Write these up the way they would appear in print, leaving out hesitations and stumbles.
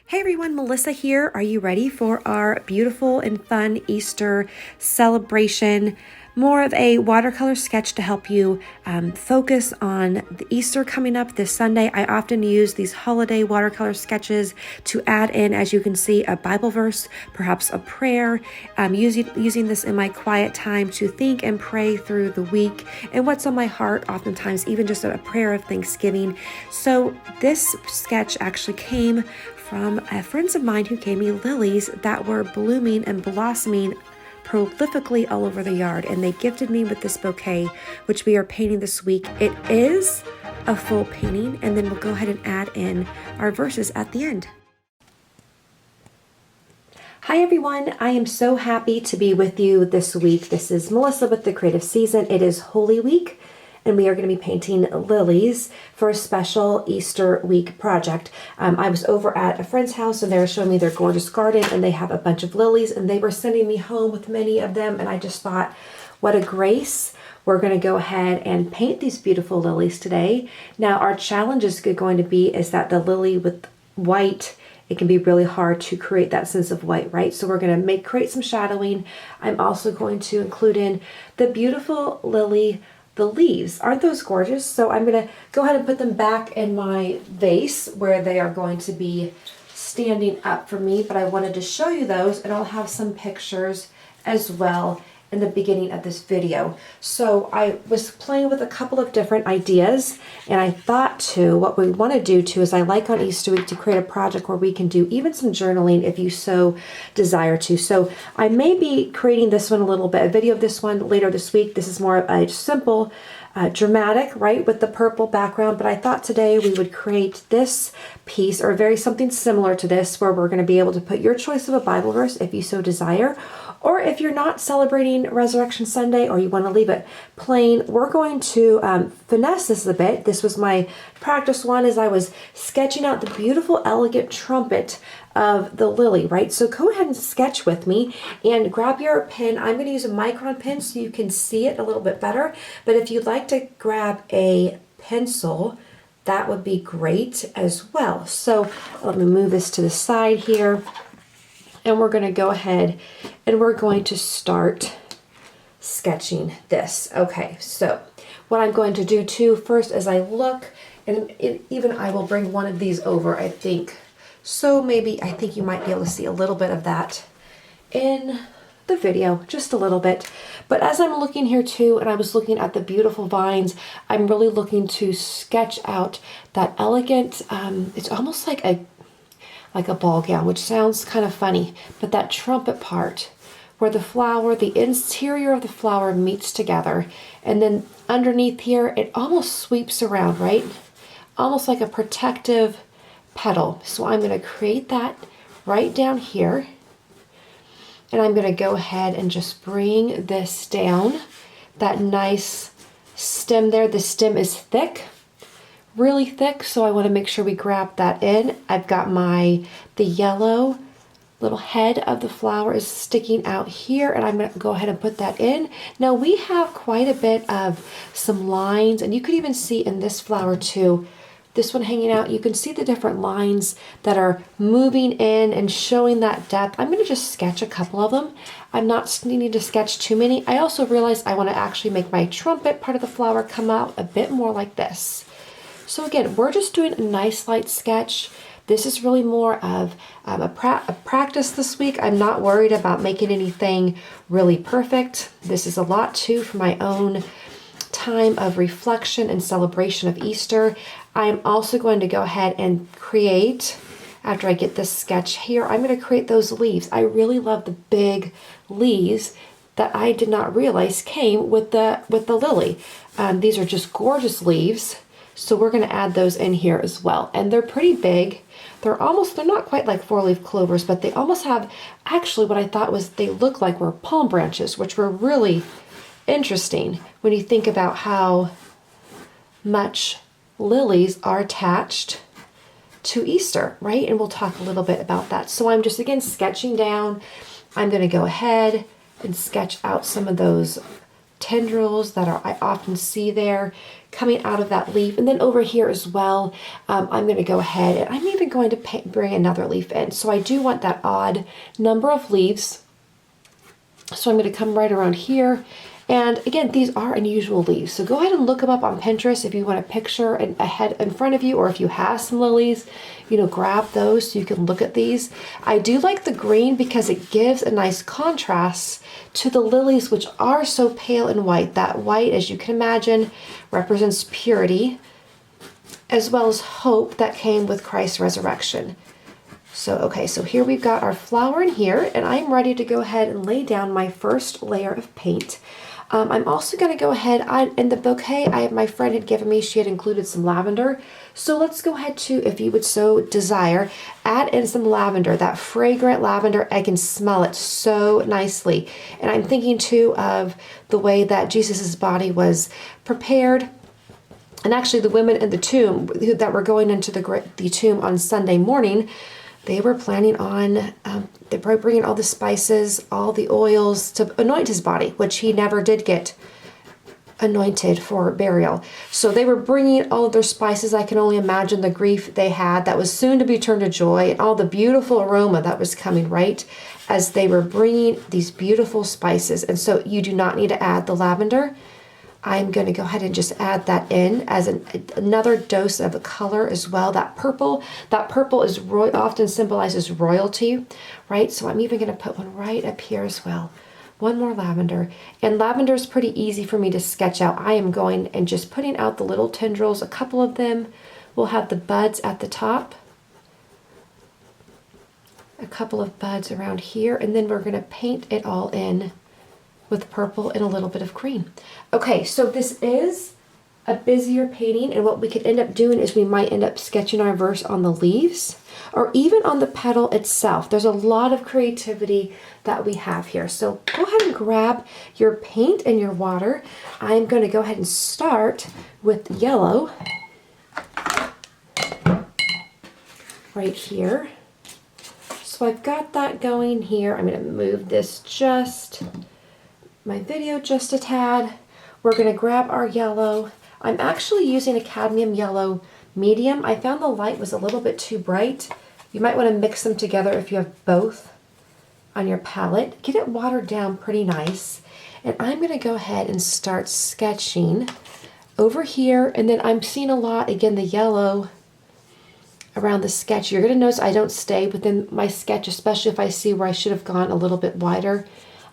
Hey everyone, Melissa here. Are you ready for our beautiful and fun Easter celebration? More of a watercolor sketch to help you focus on the Easter coming up this Sunday. I often use these holiday watercolor sketches to add in, as you can see, a Bible verse, perhaps a prayer. Using this in my quiet time to think and pray through the week and what's on my heart, oftentimes even just a prayer of thanksgiving. So this sketch actually came from friends of mine who gave me lilies that were blooming and blossoming prolifically all over the yard, and they gifted me with this bouquet, which we are painting this week. It is a full painting, and then we'll go ahead and add in our verses at the end. Hi everyone, I am so happy to be with you this week. This is Melissa with The Creative Season. It is Holy Week, and we are going to be painting lilies for a special Easter week project. I was over at a friend's house and they were showing me their gorgeous garden, and they have a bunch of lilies, and they were sending me home with many of them, and I just thought, what a grace. We're going to go ahead and paint these beautiful lilies today. Now our challenge is going to be is that the lily with white, it can be really hard to create that sense of white, right? So we're going to create some shadowing. I'm also going to include in the beautiful lily, the leaves. Aren't those gorgeous? So I'm going to go ahead and put them back in my vase where they are going to be standing up for me, but I wanted to show you those, and I'll have some pictures as well in the beginning of this video. So I was playing with a couple of different ideas, and I thought too, what we want to do too is I like on Easter week to create a project where we can do even some journaling if you so desire to. So I may be creating this one a little bit, a video of this one later this week. This is more of a simple dramatic, right, with the purple background, but I thought today we would create this piece, or something similar to this, where we're going to be able to put your choice of a Bible verse if you so desire. Or if you're not celebrating Resurrection Sunday or you want to leave it plain, we're going to finesse this a bit. This was my practice one as I was sketching out the beautiful, elegant trumpet of the lily, right? So go ahead and sketch with me and grab your pen. I'm going to use a micron pen so you can see it a little bit better. But if you'd like to grab a pencil, that would be great as well. So let me move this to the side here. And we're going to go ahead and we're going to start sketching this. Okay, so what I'm going to do too first as I look, and even I will bring one of these over, I think. So maybe I think you might be able to see a little bit of that in the video, just a little bit. But as I'm looking here too, and I was looking at the beautiful vines, I'm really looking to sketch out that elegant, it's almost like a ball gown, which sounds kind of funny, but that trumpet part where the flower, the interior of the flower meets together, and then underneath here, it almost sweeps around, right? Almost like a protective petal. So I'm going to create that right down here, and I'm going to go ahead and just bring this down, that nice stem there. The stem is thick, really thick, so I want to make sure we grab that in. I've got the yellow little head of the flower is sticking out here, and I'm going to go ahead and put that in. Now we have quite a bit of some lines, and you could even see in this flower too, this one hanging out, you can see the different lines that are moving in and showing that depth. I'm going to just sketch a couple of them. I'm not needing to sketch too many. I also realized I want to actually make my trumpet part of the flower come out a bit more like this. So again, we're just doing a nice light sketch. This is really more of a practice this week. I'm not worried about making anything really perfect. This is a lot too for my own time of reflection and celebration of Easter. I'm also going to go ahead and create, after I get this sketch here, I'm going to create those leaves. I really love the big leaves that I did not realize came with the lily. These are just gorgeous leaves. So we're going to add those in here as well. And they're pretty big. They're not quite like four-leaf clovers, but they almost have, actually what I thought was they look like were palm branches, which were really interesting when you think about how much lilies are attached to Easter, right? And we'll talk a little bit about that. So I'm just, again, sketching down. I'm going to go ahead and sketch out some of those tendrils that I often see there, coming out of that leaf. And then over here as well, I'm going to go ahead and I'm even going to bring another leaf in. So I do want that odd number of leaves. So I'm going to come right around here. And again, these are unusual leaves. So go ahead and look them up on Pinterest if you want a picture ahead in front of you, or if you have some lilies, grab those so you can look at these. I do like the green because it gives a nice contrast to the lilies, which are so pale and white. That white, as you can imagine, represents purity, as well as hope that came with Christ's resurrection. So, okay, so here we've got our flower in here, and I'm ready to go ahead and lay down my first layer of paint. I'm also going to go ahead, in the bouquet, my friend had given me, she had included some lavender. So let's go ahead to, if you would so desire, add in some lavender, that fragrant lavender. I can smell it so nicely. And I'm thinking too of the way that Jesus's body was prepared. And actually the women in the tomb that were going into the tomb on Sunday morning, they were planning on, they were bringing all the spices, all the oils to anoint his body, which he never did get anointed for burial. So they were bringing all of their spices. I can only imagine the grief they had that was soon to be turned to joy, and all the beautiful aroma that was coming right as they were bringing these beautiful spices. And so you do not need to add the lavender. I'm going to go ahead and just add that in as another dose of color as well. That purple is often symbolizes royalty, right? So I'm even going to put one right up here as well. One more lavender. And lavender is pretty easy for me to sketch out. I am going and just putting out the little tendrils. A couple of them will have the buds at the top. A couple of buds around here. And then we're going to paint it all in with purple and a little bit of green. Okay, so this is a busier painting, and what we could end up doing is we might end up sketching our verse on the leaves or even on the petal itself. There's a lot of creativity that we have here. So go ahead and grab your paint and your water. I'm going to go ahead and start with yellow right here. So I've got that going here. I'm going to move this my video just a tad. We're going to grab our yellow. I'm actually using a cadmium yellow medium. I found the light was a little bit too bright. You might want to mix them together if you have both on your palette. Get it watered down pretty nice. And I'm going to go ahead and start sketching over here. And then I'm seeing a lot, again, the yellow around the sketch. You're going to notice I don't stay within my sketch, especially if I see where I should have gone a little bit wider.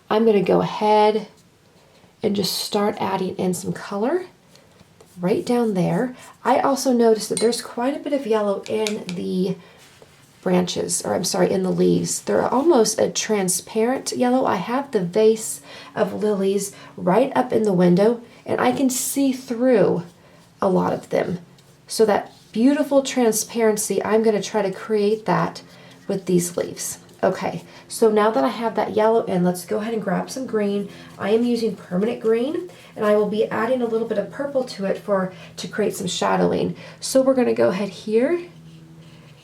I'm going to go ahead and just start adding in some color right down there. I also noticed that there's quite a bit of yellow in the branches, or I'm sorry, in the leaves. They're almost a transparent yellow. I have the vase of lilies right up in the window, and I can see through a lot of them. So that beautiful transparency, I'm going to try to create that with these leaves. Okay, so now that I have that yellow in, let's go ahead and grab some green. I am using permanent green, and I will be adding a little bit of purple to it to create some shadowing. So we're going to go ahead here,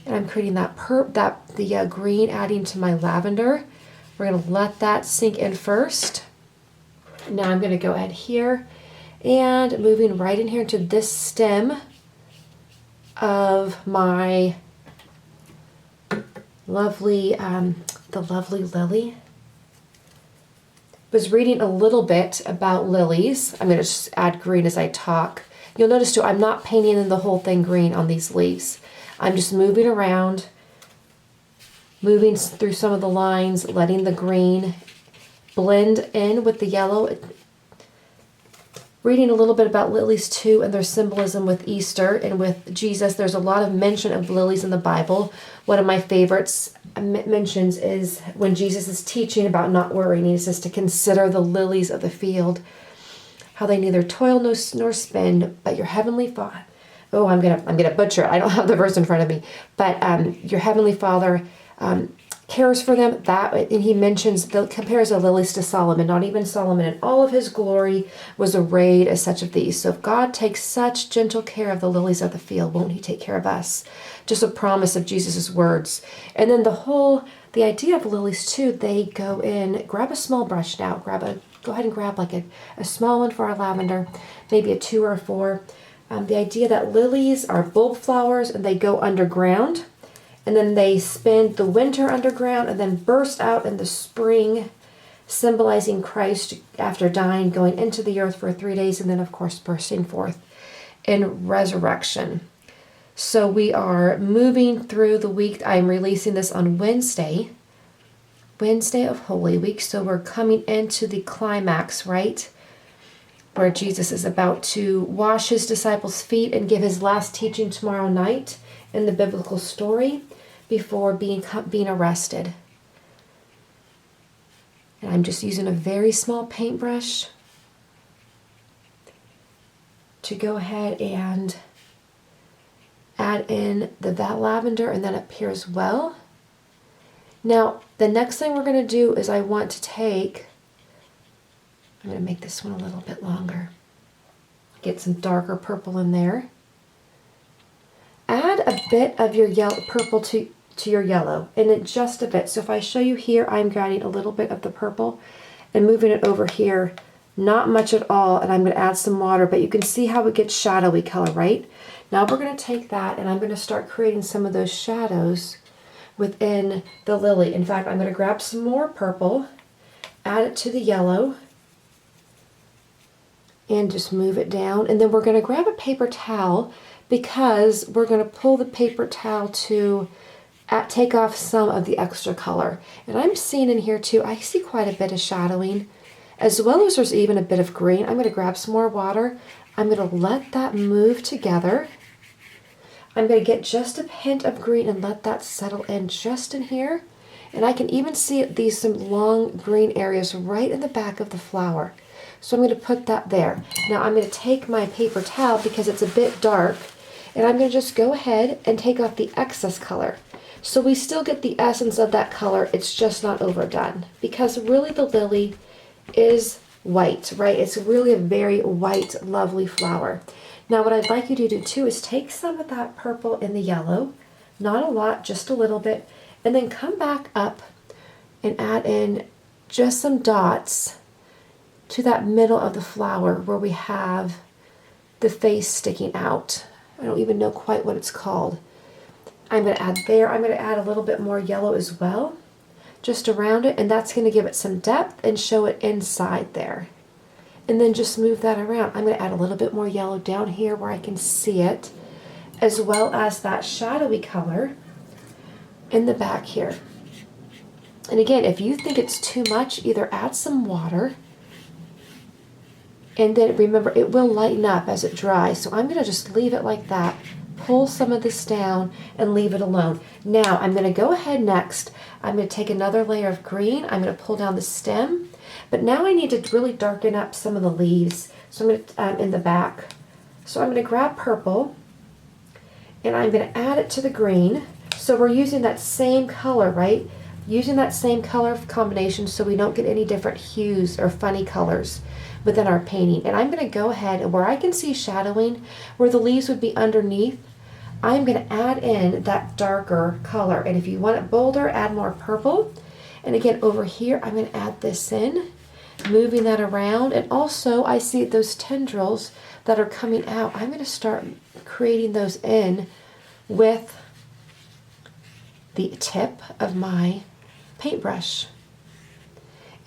and I'm creating the green, adding to my lavender. We're going to let that sink in first. Now I'm going to go ahead here and moving right in here into this stem of my lovely, the lovely lily. Was reading a little bit about lilies. I'm going to just add green as I talk. You'll notice too, I'm not painting in the whole thing green on these leaves. I'm just moving around, moving through some of the lines, letting the green blend in with the yellow. Reading a little bit about lilies too, and their symbolism with Easter and with Jesus. There's a lot of mention of lilies in the Bible. One of my favorites mentions is when Jesus is teaching about not worrying. He says to consider the lilies of the field, how they neither toil nor spin, but your heavenly Father. Oh, I'm gonna butcher it. I don't have the verse in front of me, but your heavenly Father cares for them. And he compares the lilies to Solomon. Not even Solomon in all of his glory was arrayed as such of these. So if God takes such gentle care of the lilies of the field, won't he take care of us? Just a promise of Jesus's words. And then the idea of lilies too, they go in, grab a small brush now, go ahead and grab like a small one for our lavender, maybe a 2 or a 4. the idea that lilies are bulb flowers and they go underground, and then they spend the winter underground and then burst out in the spring, symbolizing Christ after dying, going into the earth for 3 days, and then of course bursting forth in resurrection. So we are moving through the week. I'm releasing this on Wednesday of Holy Week. So we're coming into the climax, right? Where Jesus is about to wash his disciples' feet and give his last teaching tomorrow night in the biblical story before being arrested. And I'm just using a very small paintbrush to go ahead and add in the lavender and then up here as well. Now, the next thing we're going to do is I want to take, I'm going to make this one a little bit longer. Get some darker purple in there. Add a bit of your yellow, purple to your yellow, and just a bit. So if I show you here, I'm grabbing a little bit of the purple and moving it over here. Not much at all, and I'm going to add some water, but you can see how it gets shadowy color, right? Now we're going to take that and I'm going to start creating some of those shadows within the lily. In fact, I'm going to grab some more purple, add it to the yellow, and just move it down. And then we're going to grab a paper towel because we're going to pull the paper towel to take off some of the extra color. And I'm seeing in here too, I see quite a bit of shadowing, as well as there's even a bit of green. I'm going to grab some more water. I'm going to let that move together. I'm going to get just a hint of green and let that settle in just in here. And I can even see these some long green areas right in the back of the flower. So I'm going to put that there. Now I'm going to take my paper towel because it's a bit dark, and I'm going to just go ahead and take off the excess color. So we still get the essence of that color, it's just not overdone. Because really the lily is white, right? It's really a very white, lovely flower. Now what I'd like you to do too is take some of that purple and the yellow, not a lot, just a little bit, and then come back up and add in just some dots to that middle of the flower where we have the face sticking out. I don't even know quite what it's called. I'm going to add there. I'm going to add a little bit more yellow as well, just around it, and that's going to give it some depth and show it inside there. And then just move that around. I'm going to add a little bit more yellow down here where I can see it, as well as that shadowy color in the back here. And again, if you think it's too much, either add some water, and then remember, it will lighten up as it dries. So I'm going to just leave it like that, pull some of this down, and leave it alone. Now, I'm going to go ahead next. I'm going to take another layer of green. I'm going to pull down the stem. But now I need to really darken up some of the leaves. So I'm going to, in the back. So I'm going to grab purple, and I'm going to add it to the green. So we're using that same color, right? Using that same color combination so we don't get any different hues or funny colors within our painting. And I'm going to go ahead and where I can see shadowing, where the leaves would be underneath, I'm going to add in that darker color. And if you want it bolder, add more purple. And again, over here, I'm going to add this in, moving that around. And also, I see those tendrils that are coming out. I'm going to start creating those in with the tip of my paintbrush.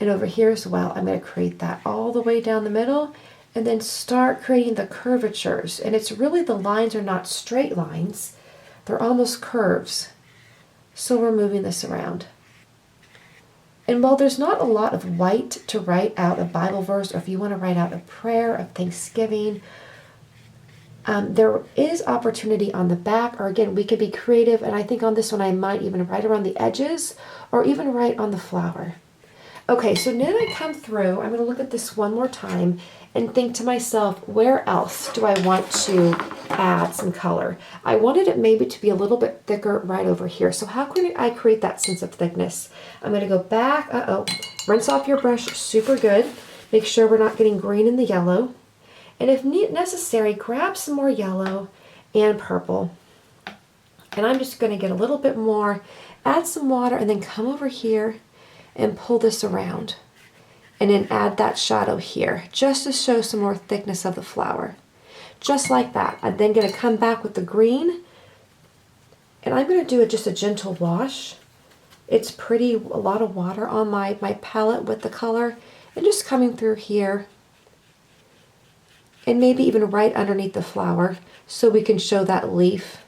And over here as well, I'm going to create that all the way down the middle and then start creating the curvatures. And it's really, the lines are not straight lines, they're almost curves. So we're moving this around. And while there's not a lot of white to write out a Bible verse, or if you want to write out a prayer of thanksgiving, there is opportunity on the back, or again, we could be creative, and I think on this one I might even write around the edges, or even write on the flower. Okay, so then I come through, I'm going to look at this one more time and think to myself, where else do I want to add some color? I wanted it maybe to be a little bit thicker right over here. So how can I create that sense of thickness? I'm going to go back, rinse off your brush super good. Make sure we're not getting green in the yellow. And if necessary, grab some more yellow and purple. And I'm just going to get a little bit more, add some water, and then come over here and pull this around. And then add that shadow here, just to show some more thickness of the flower. just like that. I'm then going to come back with the green, and I'm going to do just a gentle wash. It's pretty, a lot of water on my palette with the color, and just coming through here, and maybe even right underneath the flower, so we can show that leaf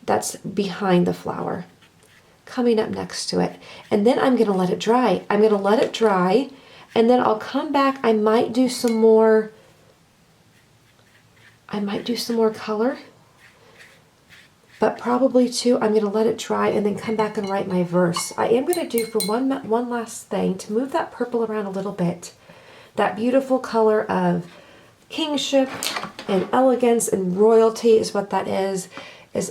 that's behind the flower, coming up next to it. And then I'm going to let it dry. I'm going to let it dry, and then I'll come back. I might do some more color, but probably two. I'm going to let it dry and then come back and write my verse. I am going to do, for one last thing, to move that purple around a little bit. That beautiful color of kingship and elegance and royalty is what that is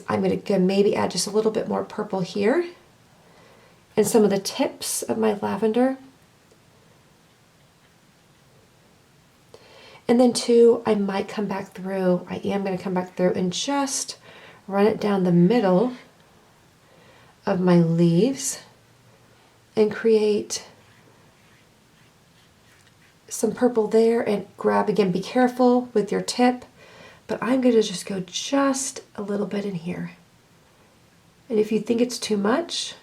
I'm going to maybe add just a little bit more purple here, and some of the tips of my lavender. And then two, I might come back through, I am going to come back through and just run it down the middle of my leaves and create some purple there, and grab again, be careful with your tip, but I'm going to just go just a little bit in here. And if you think it's too much,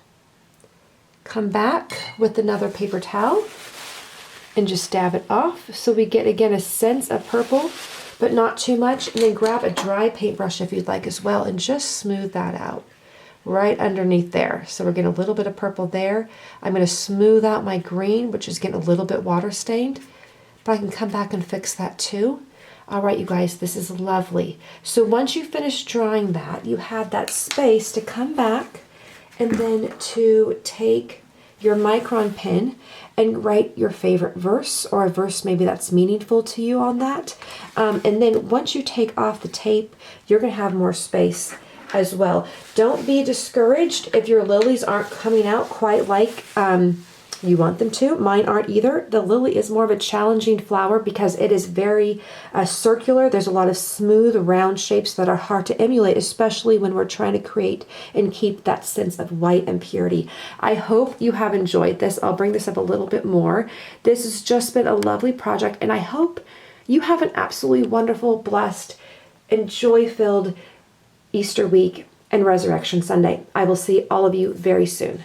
come back with another paper towel and just dab it off, so we get again a sense of purple, but not too much. And then grab a dry paintbrush if you'd like as well, and just smooth that out right underneath there. So we're getting a little bit of purple there. I'm going to smooth out my green, which is getting a little bit water stained, but I can come back and fix that too. All right, you guys, this is lovely. So once you finish drawing that, you have that space to come back and then to take your micron pen and write your favorite verse, or a verse maybe that's meaningful to you on that. And then once you take off the tape, you're going to have more space as well. Don't be discouraged if your lilies aren't coming out quite like you want them to. Mine aren't either. The lily is more of a challenging flower because it is very circular. There's a lot of smooth round shapes that are hard to emulate, especially when we're trying to create and keep that sense of white and purity. I hope you have enjoyed this. I'll bring this up a little bit more. This has just been a lovely project, and I hope you have an absolutely wonderful, blessed, and joy-filled Easter week and Resurrection Sunday. I will see all of you very soon.